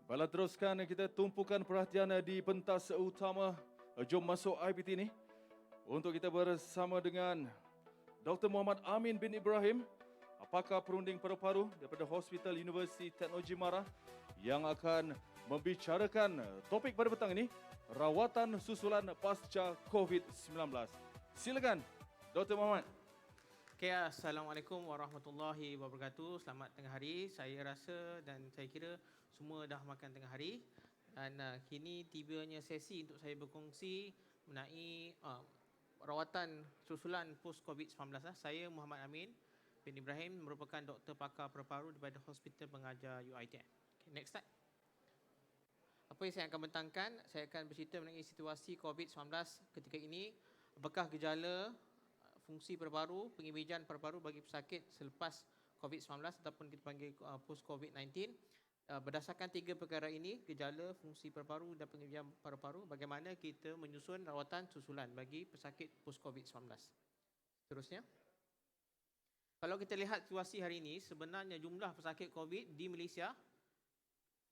Baiklah, teruskan kita tumpukan perhatian di pentas utama. Jom masuk IPT ini untuk kita bersama dengan Dr. Muhammad Amin bin Ibrahim, pakar perunding paru-paru daripada Hospital Universiti Teknologi Mara yang akan membicarakan topik pada petang ini, rawatan susulan pasca COVID-19. Silakan Dr. Muhammad. Okay, Assalamualaikum warahmatullahi wabarakatuh. Selamat tengah hari. Saya rasa dan saya kira semua dah makan tengah hari. Dan kini tibanya sesi untuk saya berkongsi mengenai rawatan susulan post-COVID-19. Saya Muhammad Amin bin Ibrahim, merupakan doktor pakar paru-paru daripada Hospital Pengajar UiTM. Okay, next slide. Apa yang saya akan bentangkan? Saya akan bercerita mengenai situasi COVID-19 ketika ini. Apakah gejala fungsi paru-paru, pengimejan paru-paru bagi pesakit selepas COVID-19 ataupun kita panggil post-COVID-19. Berdasarkan tiga perkara ini, gejala, fungsi paru-paru dan pengimejan paru-paru, bagaimana kita menyusun rawatan susulan bagi pesakit post-COVID-19. Seterusnya, kalau kita lihat situasi hari ini, sebenarnya jumlah pesakit COVID di Malaysia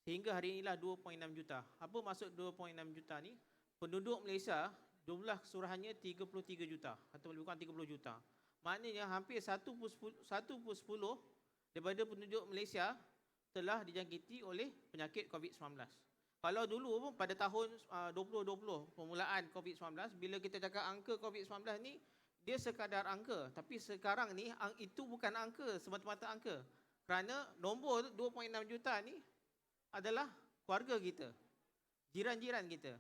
sehingga hari inilah 2.6 juta. Apa maksud 2.6 juta ni? Penduduk Malaysia jumlah keseluruhannya 33 juta atau lebih kurang 30 juta. Maknanya hampir 1/10 daripada penduduk Malaysia telah dijangkiti oleh penyakit COVID-19. Kalau dulu pada tahun 2020 permulaan COVID-19, bila kita cakap angka COVID-19 ni, dia sekadar angka. Tapi sekarang ni itu bukan angka, semata-mata angka. Kerana nombor 2.6 juta ni adalah keluarga kita, jiran-jiran kita,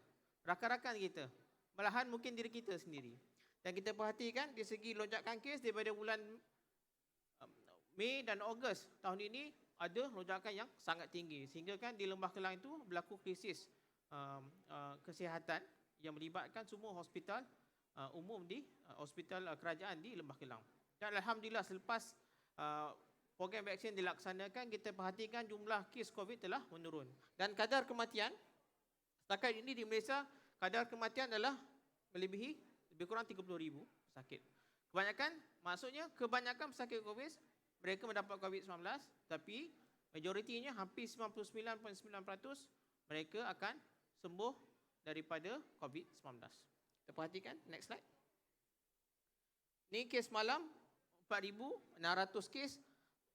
rakan-rakan kita, malahan mungkin diri kita sendiri. Dan kita perhatikan dari segi lonjakan kes daripada bulan Mei dan Ogos tahun ini ada lonjakan yang sangat tinggi. Sehingga kan di Lembah Kelang itu berlaku krisis kesihatan yang melibatkan semua hospital umum di hospital kerajaan di Lembah Kelang. Dan alhamdulillah selepas program vaksin dilaksanakan, kita perhatikan jumlah kes COVID telah menurun. Dan kadar kematian setakat ini di Malaysia, kadar kematian adalah melebihi lebih kurang 30,000 pesakit. Maksudnya kebanyakan pesakit COVID, mereka mendapat COVID-19, tapi majoritinya hampir 99.9% mereka akan sembuh daripada COVID-19. Kita perhatikan, next slide. Ini kes malam, 4,600 kes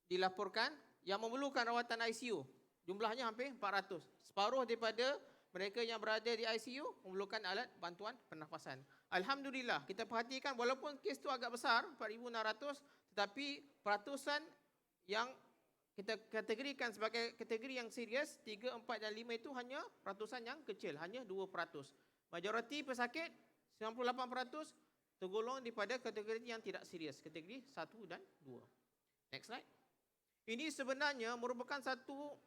dilaporkan yang memerlukan rawatan ICU. Jumlahnya hampir 400. Separuh daripada mereka yang berada di ICU memerlukan alat bantuan pernafasan. Alhamdulillah, kita perhatikan walaupun kes itu agak besar, 4,600, tetapi peratusan yang kita kategorikan sebagai kategori yang serius, 3, 4 dan 5 itu hanya peratusan yang kecil, hanya 2%. Majoriti pesakit, 98%, tergolong daripada kategori yang tidak serius, kategori 1 dan 2. Next slide. Ini sebenarnya merupakan satu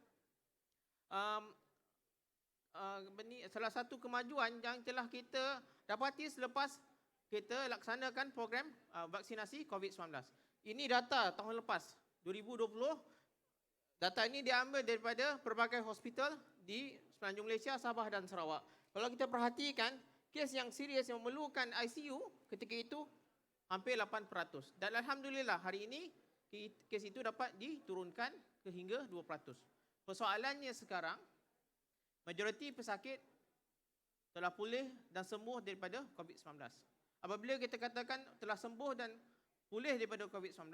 salah satu kemajuan yang telah kita dapati selepas kita laksanakan program vaksinasi COVID-19. Ini data tahun lepas, 2020. Data ini diambil daripada pelbagai hospital di semenanjung Malaysia, Sabah dan Sarawak. Kalau kita perhatikan, kes yang serius yang memerlukan ICU ketika itu hampir 8%. Dan alhamdulillah hari ini kes itu dapat diturunkan ke hingga 2%. Persoalannya sekarang, majoriti pesakit telah pulih dan sembuh daripada COVID-19. Apabila kita katakan telah sembuh dan pulih daripada COVID-19,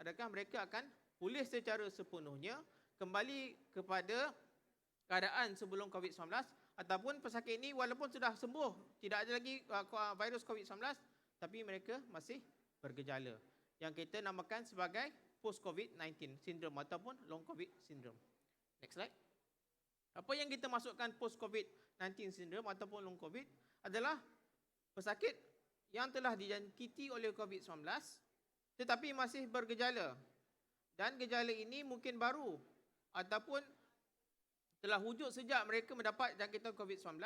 adakah mereka akan pulih secara sepenuhnya, kembali kepada keadaan sebelum COVID-19, ataupun pesakit ini walaupun sudah sembuh, tidak ada lagi virus COVID-19, tapi mereka masih bergejala, yang kita namakan sebagai post-COVID-19 syndrome ataupun long COVID syndrome. Next slide. Apa yang kita masukkan post-COVID-19 syndrome ataupun long COVID adalah pesakit yang telah dijangkiti oleh COVID-19 tetapi masih bergejala. Dan gejala ini mungkin baru ataupun telah wujud sejak mereka mendapat jangkitan COVID-19.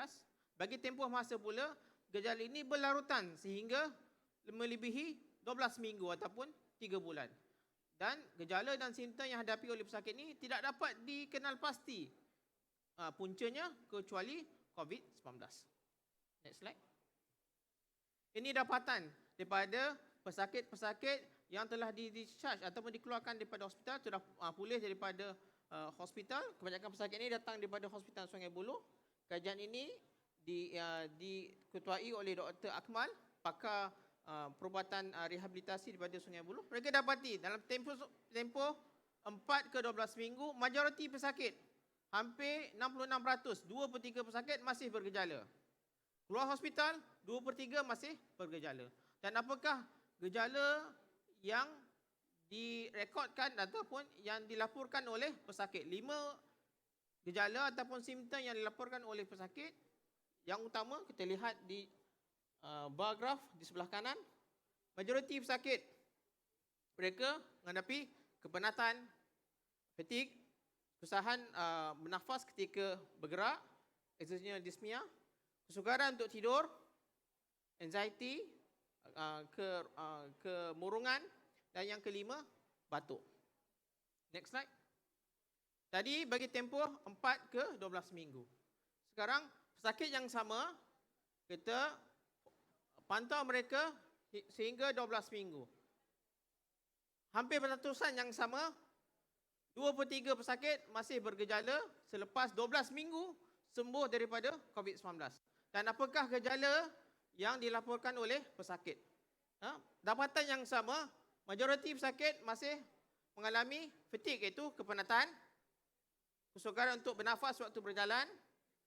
Bagi tempoh masa pula, gejala ini berlarutan sehingga melebihi 12 minggu ataupun 3 bulan. Dan gejala dan simptom yang hadapi oleh pesakit ini tidak dapat dikenal pasti puncanya kecuali COVID-19. Next slide. Ini dapatan daripada pesakit-pesakit yang telah di-discharge ataupun dikeluarkan daripada hospital, sudah pulih daripada hospital. Kebanyakan pesakit ini datang daripada Hospital Sungai Buloh. Kajian ini diketuai oleh Dr. Akmal, pakar perubatan rehabilitasi daripada Sungai Buloh. Mereka dapati dalam tempoh 4 ke 12 minggu, majoriti pesakit, hampir 66%, 2/3 pesakit masih bergejala. Keluar hospital, 2/3 masih bergejala. Dan apakah gejala yang direkodkan ataupun yang dilaporkan oleh pesakit? 5 gejala ataupun simptom yang dilaporkan oleh pesakit. Yang utama kita lihat di bar graf di sebelah kanan. Majoriti pesakit mereka menghadapi kepenatan, fatigue, kesusahan bernafas ketika bergerak, exertional dyspnea, kesukaran untuk tidur, anxiety, kemurungan, dan yang kelima, batuk. Next slide. Tadi bagi tempoh 4 ke 12 minggu. Sekarang pesakit yang sama, kita pantau mereka sehingga 12 minggu. Hampir persatusan yang sama, 2/3 pesakit masih bergejala selepas 12 minggu sembuh daripada COVID-19. Dan apakah gejala yang dilaporkan oleh pesakit? Dapatan yang sama, majoriti pesakit masih mengalami fatigue, iaitu kepenatan, kesukaran untuk bernafas waktu berjalan,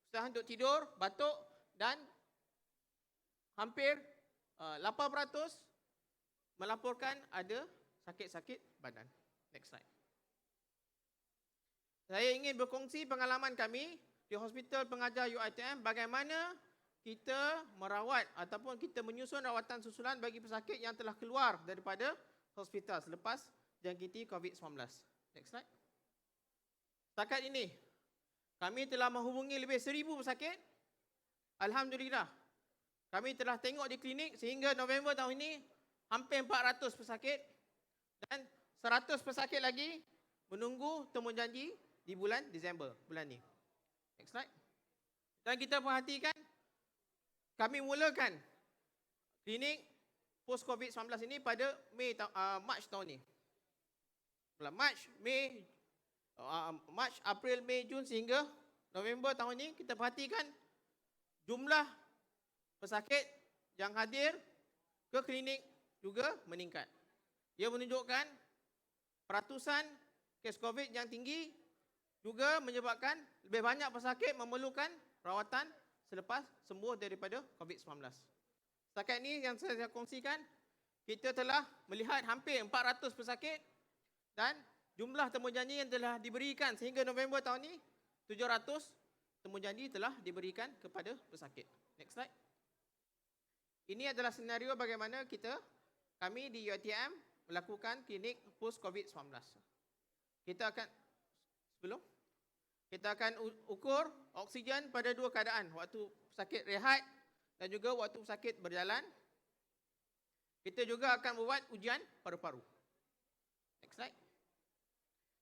kesusahan untuk tidur, batuk, dan hampir 8% melaporkan ada sakit-sakit badan. Next slide. Saya ingin berkongsi pengalaman kami di Hospital Pengajar UiTM bagaimana kita merawat ataupun kita menyusun rawatan susulan bagi pesakit yang telah keluar daripada hospital selepas jangkiti COVID-19. Next slide. Setakat ini, kami telah menghubungi lebih 1,000 pesakit. Alhamdulillah, kami telah tengok di klinik sehingga November tahun ini hampir 400 pesakit dan 100 pesakit lagi menunggu temu janji di bulan Disember, bulan ini. Next slide. Dan kita perhatikan, kami mulakan klinik post COVID-19 ini pada Mac tahun ini. Bulan Mac, April, Mei, Jun sehingga November tahun ini, kita perhatikan jumlah pesakit yang hadir ke klinik juga meningkat. Ia menunjukkan peratusan kes COVID yang tinggi juga menyebabkan lebih banyak pesakit memerlukan rawatan selepas sembuh daripada COVID-19. Setakat ini yang saya kongsikan, kita telah melihat hampir 400 pesakit dan jumlah temujanji yang telah diberikan sehingga November tahun ini, 700 temujanji telah diberikan kepada pesakit. Next slide. Ini adalah senario bagaimana kami di UiTM melakukan klinik post COVID-19. Kita akan ukur oksigen pada 2 keadaan, waktu pesakit rehat dan juga waktu pesakit berjalan. Kita juga akan membuat ujian paru-paru. Next slide.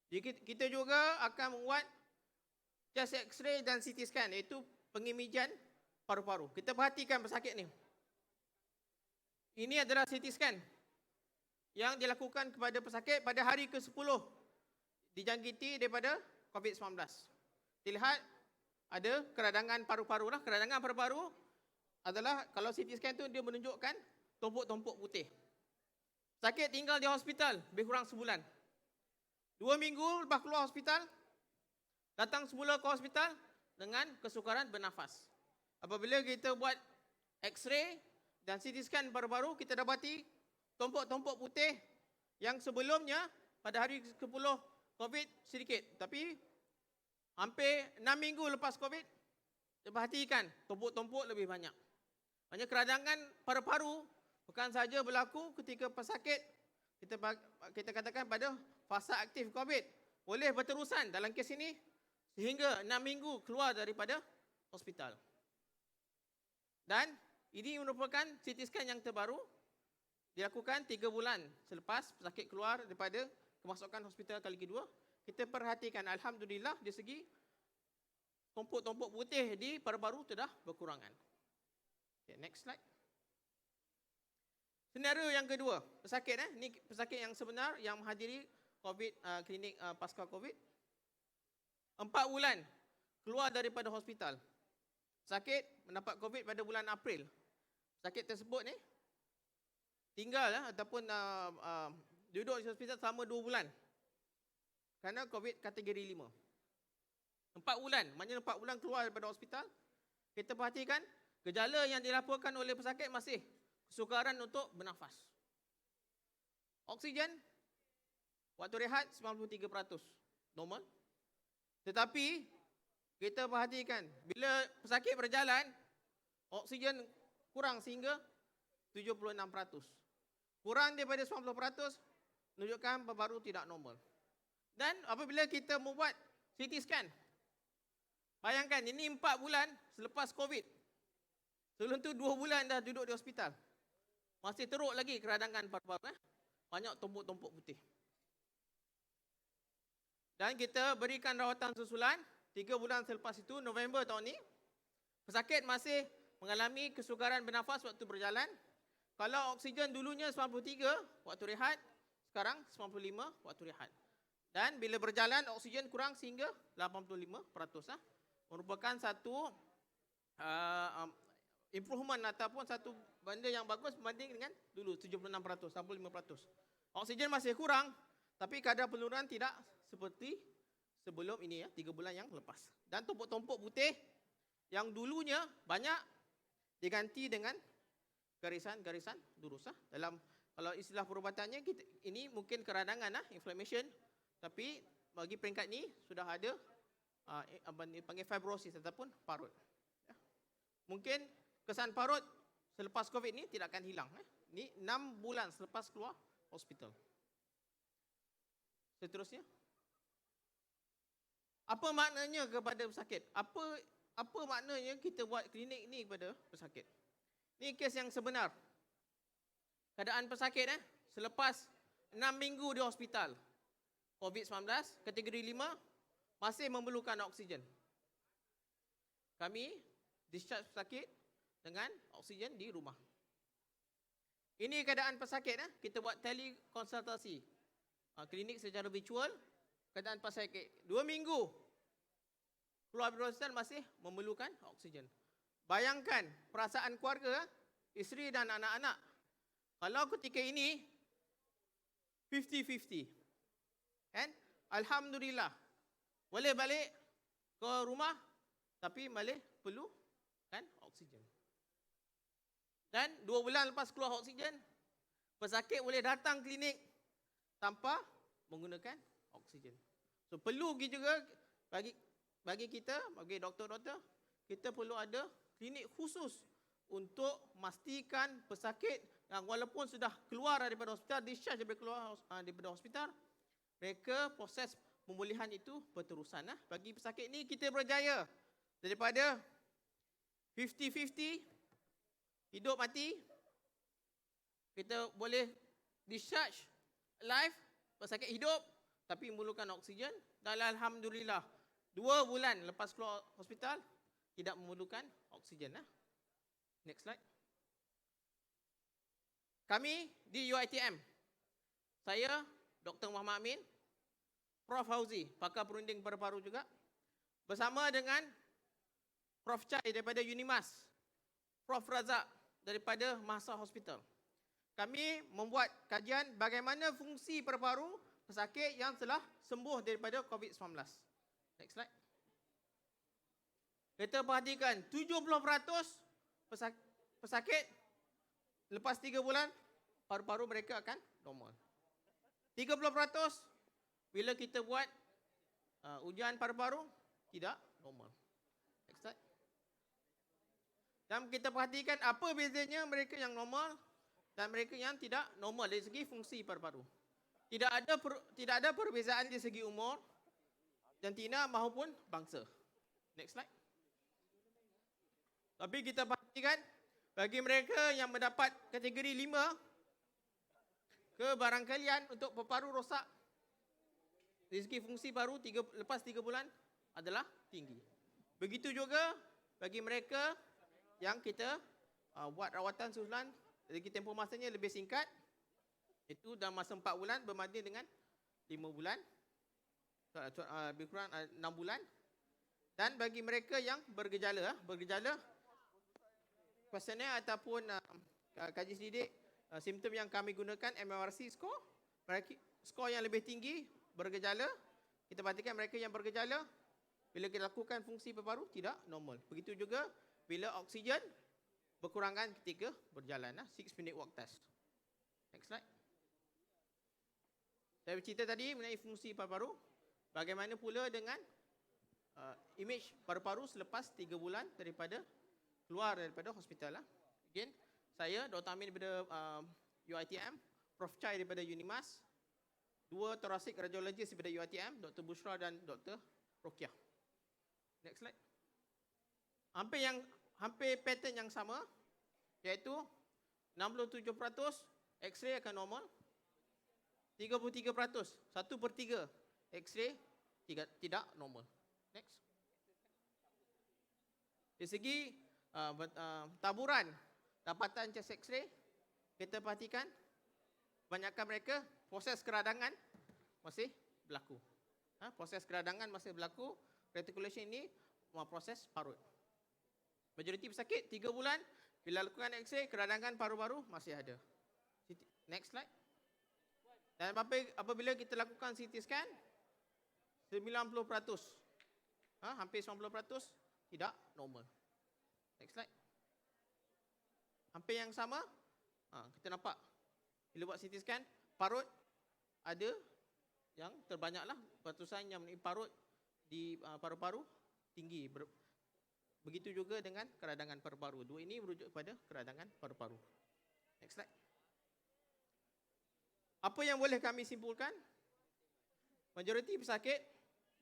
Jadi kita juga akan membuat chest X-ray dan CT scan, iaitu pengimejan paru-paru. Kita perhatikan pesakit ni. Ini adalah CT scan yang dilakukan kepada pesakit pada hari ke-10 dijangkiti daripada COVID-19. Dilihat ada keradangan paru-paru lah. Keradangan paru-paru adalah, kalau CT scan tu dia menunjukkan tumpuk-tumpuk putih. Sakit tinggal di hospital lebih kurang sebulan. 2 minggu lepas keluar hospital, datang semula ke hospital dengan kesukaran bernafas. Apabila kita buat X-ray dan CT scan paru-paru, kita dapati tumpuk-tumpuk putih yang sebelumnya pada hari ke-10 COVID sedikit. Tapi hampir 6 minggu lepas COVID, kita perhatikan tumpuk-tumpuk lebih banyak. Maksudnya keradangan paru-paru bukan saja berlaku ketika pesakit, kita katakan pada fasa aktif COVID, boleh berterusan dalam kes ini sehingga 6 minggu keluar daripada hospital. Dan ini merupakan CT scan yang terbaru, dilakukan 3 bulan selepas pesakit keluar daripada kemasukan hospital kali kedua. Kita perhatikan, alhamdulillah, dari segi tumpuk-tumpuk putih di paru-paru sudah berkurangan. Okay, next slide. Senario yang kedua, pesakit ini pesakit yang sebenar yang menghadiri COVID, klinik pasca COVID. 4 bulan keluar daripada hospital. Sakit, mendapat COVID pada bulan April. Sakit tersebut ni tinggal ataupun duduk di hospital selama 2 bulan. Kerana COVID kategori 5. 4 bulan, maknanya 4 bulan keluar daripada hospital. Kita perhatikan, gejala yang dilaporkan oleh pesakit masih kesukaran untuk bernafas. Oksigen, waktu rehat 93%, normal. Tetapi, kita perhatikan, bila pesakit berjalan, oksigen kurang sehingga 76%. Kurang daripada 90%, menunjukkan paru-paru tidak normal. Dan apabila kita membuat CT scan, bayangkan ini 4 bulan selepas COVID. Sebelum tu 2 bulan dah duduk di hospital. Masih teruk lagi keradangan paru-paru. Banyak tumpuk-tumpuk putih. Dan kita berikan rawatan susulan 3 bulan selepas itu, November tahun ni. Pesakit masih mengalami kesukaran bernafas waktu berjalan. Kalau oksigen dulunya 93 waktu rehat, sekarang 95 waktu rehat. Dan bila berjalan oksigen kurang sehingga 85%. Merupakan satu improvement ataupun satu benda yang bagus berbanding dengan dulu 76%, 65%. Oksigen masih kurang, tapi kadar penurunan tidak seperti sebelum ini 3 bulan yang lepas. Dan tumpuk-tumpuk putih yang dulunya banyak diganti dengan garisan-garisan lurus. Dalam kalau istilah perubatannya ini mungkin keradangan inflammation, tapi bagi peringkat ni sudah ada panggil fibrosis ataupun parut. Mungkin kesan parut selepas COVID ni tidak akan hilang. Ini 6 bulan selepas keluar hospital. Seterusnya, apa maknanya kepada pesakit? Apa maknanya kita buat klinik ni kepada pesakit? Ini kes yang sebenar. Keadaan pesakit selepas 6 minggu di hospital, COVID-19, kategori 5, masih memerlukan oksigen. Kami discharge pesakit dengan oksigen di rumah. Ini keadaan pesakit. Kita buat telekonsultasi. Klinik secara virtual. Keadaan pesakit 2 minggu keluar dari hospital masih memerlukan oksigen. Bayangkan perasaan keluarga, isteri dan anak-anak. Kalau ketika ini 50-50. Kan? Alhamdulillah. Boleh balik ke rumah tapi masih perlu kan oksigen. Dan 2 bulan lepas keluar oksigen, pesakit boleh datang klinik tanpa menggunakan oksigen. So perlu juga bagi kita, bagi doktor-doktor, kita perlu ada klinik khusus untuk memastikan pesakit yang walaupun sudah keluar daripada hospital, discharge daripada hospital, mereka proses pemulihan itu berterusan. Bagi pesakit ni kita berjaya daripada 50-50, hidup mati, kita boleh discharge live, pesakit hidup tapi memerlukan oksigen. Dan alhamdulillah 2 bulan lepas keluar hospital tidak memerlukan oksigen. Next slide. Kami di UiTM, saya Dr. Muhammad Amin, Prof Fauzi, pakar perunding paru-paru juga, bersama dengan Prof Chai daripada Unimas, Prof Razak daripada Mahsa Hospital. Kami membuat kajian bagaimana fungsi paru-paru pesakit yang telah sembuh daripada COVID-19. Next slide. Kita perhatikan 70% pesakit lepas 3 bulan paru-paru mereka akan normal. 30% bila kita buat ujian paru-paru tidak normal. Next slide. Dan kita perhatikan apa bezanya mereka yang normal dan mereka yang tidak normal dari segi fungsi paru-paru. Tidak ada perbezaan dari segi umur, jantina maupun bangsa. Next slide. Tapi kita perhatikan bagi mereka yang mendapat kategori 5, kebarangkalian untuk paru rosak dari segi fungsi paru lepas 3 bulan adalah tinggi. Begitu juga bagi mereka yang kita buat rawatan susulan, dari tempoh masanya lebih singkat, itu dalam masa 4 bulan berbanding dengan 5 bulan. lebih kurang 6 bulan. Dan bagi mereka yang bergejala, kuesioner ataupun kaji selidik, simptom yang kami gunakan MMRC score, skor yang lebih tinggi bergejala, kita perhatikan mereka yang bergejala, bila kita lakukan fungsi paru-paru tidak normal. Begitu juga bila oksigen berkurangan ketika berjalan. 6-minute walk test. Next slide. Saya bercerita tadi mengenai fungsi paru-paru. Bagaimana pula dengan image paru-paru selepas 3 bulan keluar daripada hospital. Again, saya Dr. Amin daripada UiTM, Prof Chai daripada Unimas, 2 thoracic radiologist daripada UiTM, Dr. Bushra dan Dr. Rokiah. Next slide. Hampir pattern yang sama, iaitu 67% X-ray akan normal, 33%, 1/3 X-ray tidak normal. Next. Dari segi taburan dapatan chest X-ray, kita perhatikan kebanyakan mereka proses keradangan masih berlaku. Proses keradangan masih berlaku. Reticulation ini proses parut. Majoriti pesakit 3 bulan bila lakukan X-ray, keradangan paru-paru masih ada. Next slide. Dan apabila kita lakukan CT scan, 90%, hampir 90% tidak normal. Next slide. Hampir yang sama, kita nampak bila buat CT scan, parut ada yang terbanyaklah pertusan yang mengenai parut di paru-paru tinggi. Begitu juga dengan keradangan paru-paru. Dua ini merujuk kepada keradangan paru-paru. Next slide. Apa yang boleh kami simpulkan? Majoriti pesakit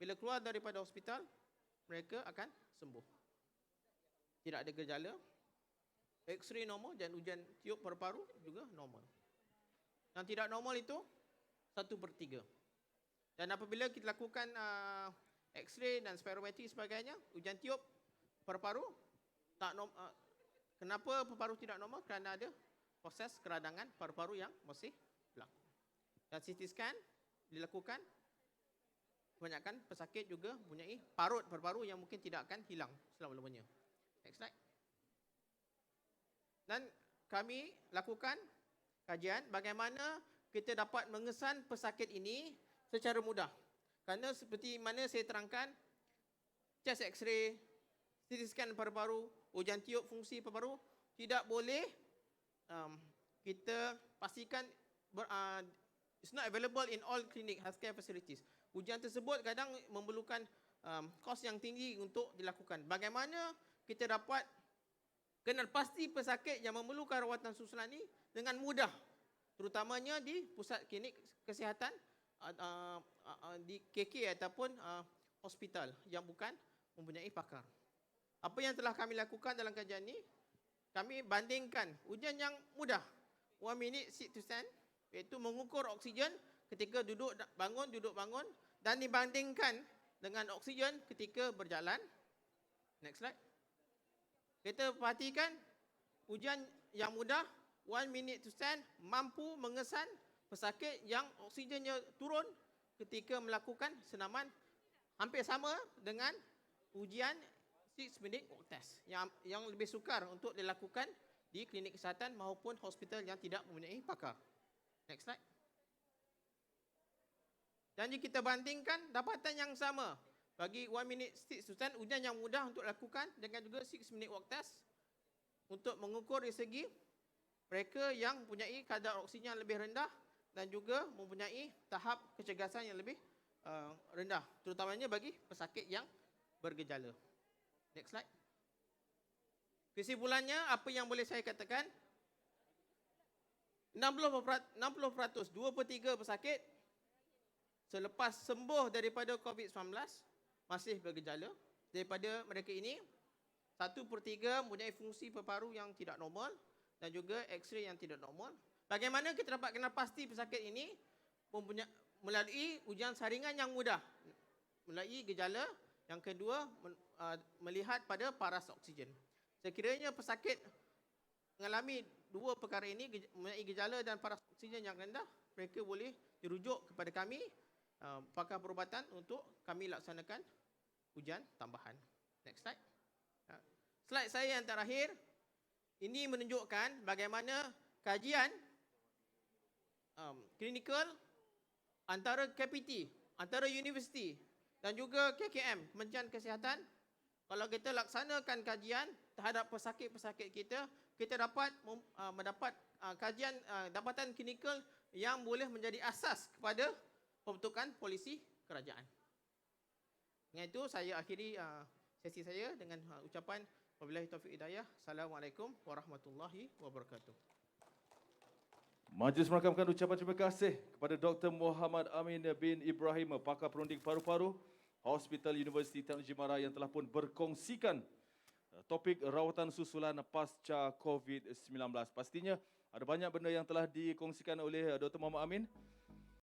bila keluar daripada hospital, mereka akan sembuh. Tidak ada gejala. X-ray normal dan ujian tiup paru-paru juga normal. Yang tidak normal itu 1/3. Dan apabila kita lakukan X-ray dan spirometri sebagainya, ujian tiup paru-paru kenapa paru-paru tidak normal? Kerana ada proses keradangan paru-paru yang masih berlaku. Dan CT scan dilakukan, kebanyakan pesakit juga mempunyai parut paru-paru yang mungkin tidak akan hilang selama-lamanya. Next slide. Dan kami lakukan kajian bagaimana kita dapat mengesan pesakit ini secara mudah. Kerana seperti mana saya terangkan, chest X-ray, CT scan paru-paru, ujian tiup fungsi paru-paru tidak boleh kita pastikan it's not available in all clinic healthcare facilities. Ujian tersebut kadang memerlukan kos yang tinggi untuk dilakukan. Bagaimana kita dapat kenal pasti pesakit yang memerlukan rawatan susulan ini dengan mudah, terutamanya di pusat klinik kesihatan, di KK ataupun hospital yang bukan mempunyai pakar. Apa yang telah kami lakukan dalam kajian ini, kami bandingkan ujian yang mudah, 1 minute sit to stand, iaitu mengukur oksigen ketika duduk bangun, dan dibandingkan dengan oksigen ketika berjalan. Next slide. Kita perhatikan ujian yang mudah, 1 minute to stand, mampu mengesan pesakit yang oksigennya turun ketika melakukan senaman, hampir sama dengan ujian 6-minute walk test yang lebih sukar untuk dilakukan di klinik kesihatan maupun hospital yang tidak mempunyai pakar. Next slide. Dan jika kita bandingkan dapatan yang sama bagi 1 minute sit to stand, ujian yang mudah untuk lakukan, dengan juga 6-minute walk test untuk mengukur dari segi mereka yang mempunyai kadar oksigen yang lebih rendah dan juga mempunyai tahap kecergasan yang lebih rendah, terutamanya bagi pesakit yang bergejala. Next slide. Kesimpulannya, apa yang boleh saya katakan? 60%, 2/3 pesakit selepas sembuh daripada COVID-19 masih bergejala. Daripada mereka ini, 1/3 mempunyai fungsi paru-paru yang tidak normal dan juga X-ray yang tidak normal. Bagaimana kita dapat kenal pasti pesakit ini? Melalui ujian saringan yang mudah, melalui gejala. Yang kedua, melihat pada paras oksigen. Sekiranya pesakit mengalami dua perkara ini, mempunyai gejala dan paras oksigen yang rendah, mereka boleh dirujuk kepada kami pakar perubatan untuk kami laksanakan ujian tambahan. Next slide. Slide saya yang terakhir, ini menunjukkan bagaimana kajian klinikal antara KPT, antara universiti dan juga KKM, Kementerian Kesihatan. Kalau kita laksanakan kajian terhadap pesakit-pesakit kita, kita dapat mendapat kajian dapatan klinikal yang boleh menjadi asas kepada pembentukan polisi kerajaan. Dengan itu saya akhiri sesi saya dengan ucapan wabillahi taufiq hidayah. Assalamualaikum warahmatullahi wabarakatuh. Majlis merakamkan ucapan terima kasih kepada Dr. Muhammad Amin bin Ibrahim, pakar perunding paru-paru Hospital Universiti Teknologi Mara yang telah pun berkongsikan topik rawatan susulan pasca COVID-19. Pastinya ada banyak benda yang telah dikongsikan oleh Dr. Muhammad Amin.